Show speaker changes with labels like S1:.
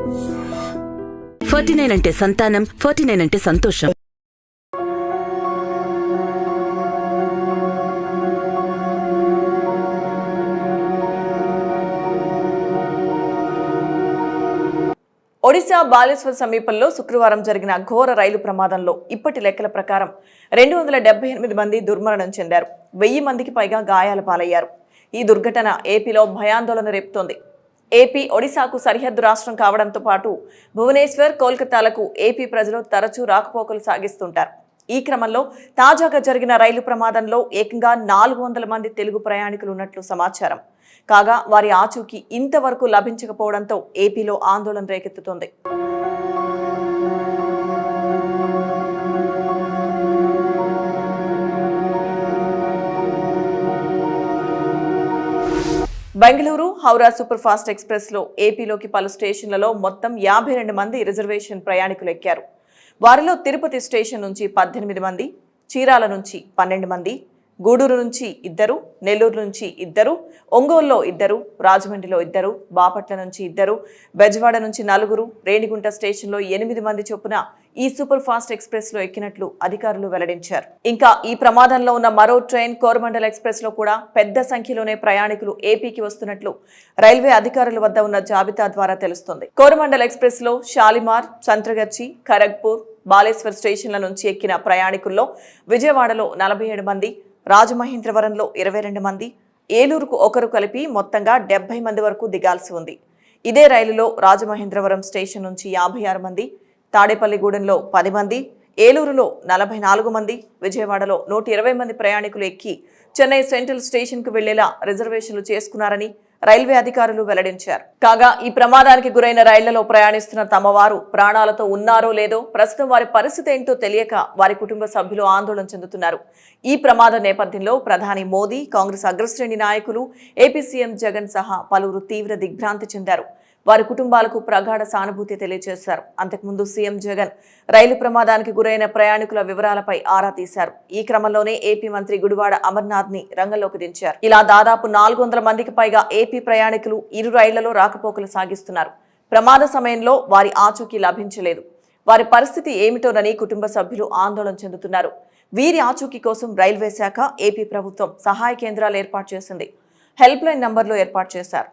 S1: 49 అంటే సంతానం, 49 అంటే సంతోషం.
S2: ఒడిశా బాలేశ్వర్ సమీపంలో శుక్రవారం జరిగిన ఘోర రైలు ప్రమాదంలో ఇప్పటి లెక్కల ప్రకారం 278 మంది దుర్మరణం చెందారు. 1000 మందికి పైగా గాయాల పాలయ్యారు. ఈ దుర్ఘటన ఏపీలో భయాందోళన రేపుతోంది. ఏపీ ఒడిశాకు సరిహద్దు రాష్ట్రం కావడంతో పాటు భువనేశ్వర్, కోల్కతాలకు ఏపీ ప్రజలు తరచూ రాకపోకలు సాగిస్తుంటారు. ఈ క్రమంలో తాజాగా జరిగిన రైలు ప్రమాదంలో ఏకంగా 400 మంది తెలుగు ప్రయాణికులు ఉన్నట్లు సమాచారం. కాగా వారి ఆచూకీ ఇంతవరకు లభించకపోవడంతో ఏపీలో ఆందోళన రేకెత్తుతోంది. Bengaluru Howrah super fast express లో ఏపీలోకి పలు స్టేషన్లలో మొత్తం 52 మంది రిజర్వేషన్ ప్రయాణికులు ఎక్కారు. వారిలో తిరుపతి స్టేషన్ నుంచి 18 మంది, చీరాల నుంచి 12 మంది, గూడూరు నుంచి 2, నెల్లూరు నుంచి 2, ఒంగోలులో 2, రాజమండ్రిలో 2, బాపట్ల నుంచి 2, బెజవాడ నుంచి 4, రేణిగుంట స్టేషన్లో 8 మంది చొప్పున ఈ సూపర్ ఫాస్ట్ ఎక్స్ప్రెస్ లో ఎక్కినట్లు అధికారులు వెల్లడించారు. ఇంకా ఈ ప్రమాదంలో ఉన్న మరో ట్రైన్ కోరమండల్ ఎక్స్ప్రెస్ లో కూడా పెద్ద సంఖ్యలోనే ప్రయాణికులు ఏపీకి వస్తున్నట్లు రైల్వే అధికారుల వద్ద ఉన్న జాబితా ద్వారా తెలుస్తోంది. కోరమండల్ ఎక్స్ప్రెస్ లో షాలిమార్, సంత్రగచ్చి, ఖరగ్పూర్, బాలేశ్వర్ స్టేషన్ల నుంచి ఎక్కిన ప్రయాణికుల్లో విజయవాడలో 47 మంది, రాజమహేంద్రవరంలో 22 మంది, ఏలూరుకు ఒకరు కలిపి మొత్తంగా 70 మంది వరకు దిగాల్సి ఉంది. ఇదే రైలులో రాజమహేంద్రవరం స్టేషన్ నుంచి 56 మంది, తాడేపల్లిగూడెంలో 10 మంది, ఏలూరులో 44 మంది, విజయవాడలో 120 మంది ప్రయాణికులు ఎక్కి చెన్నై సెంట్రల్ స్టేషన్ కు వెళ్లేలా రిజర్వేషన్లు చేసుకున్నారని రైల్వే అధికారులు వెల్లడించారు. కాగా ఈ ప్రమాదానికి గురైన రైళ్లలో ప్రయాణిస్తున్న తమ వారు ప్రాణాలతో ఉన్నారో లేదో ప్రస్తుతం వారి పరిస్థితి ఏంటో తెలియక వారి కుటుంబ సభ్యులు ఆందోళన చెందుతున్నారు. ఈ ప్రమాద నేపథ్యంలో ప్రధాని మోదీ, కాంగ్రెస్ అగ్రశ్రేణి నాయకులు, ఏపీ సీఎం జగన్ సహా పలువురు తీవ్ర దిగ్భ్రాంతి చెందారు. వారి కుటుంబాలకు ప్రగాఢ సానుభూతి తెలియజేశారు. అంతకుముందు సీఎం జగన్ రైలు ప్రమాదానికి గురైన ప్రయాణికుల వివరాలపై ఆరా తీశారు. ఈ క్రమంలోనే ఏపీ మంత్రి గుడివాడ అమర్నాథ్ ని రంగంలోకి దించారు. ఇలా దాదాపు 400 మందికి పైగా ఏపీ ప్రయాణికులు ఇరు రైళ్లలో రాకపోకలు సాగిస్తున్నారు. ప్రమాద సమయంలో వారి ఆచూకీ లభించలేదు. వారి పరిస్థితి ఏమిటోనని కుటుంబ సభ్యులు ఆందోళన చెందుతున్నారు. వీరి ఆచూకీ కోసం రైల్వే శాఖ, ఏపీ ప్రభుత్వం సహాయ కేంద్రాలు ఏర్పాటు చేసింది. హెల్ప్ లైన్ నంబర్లు ఏర్పాటు చేశారు.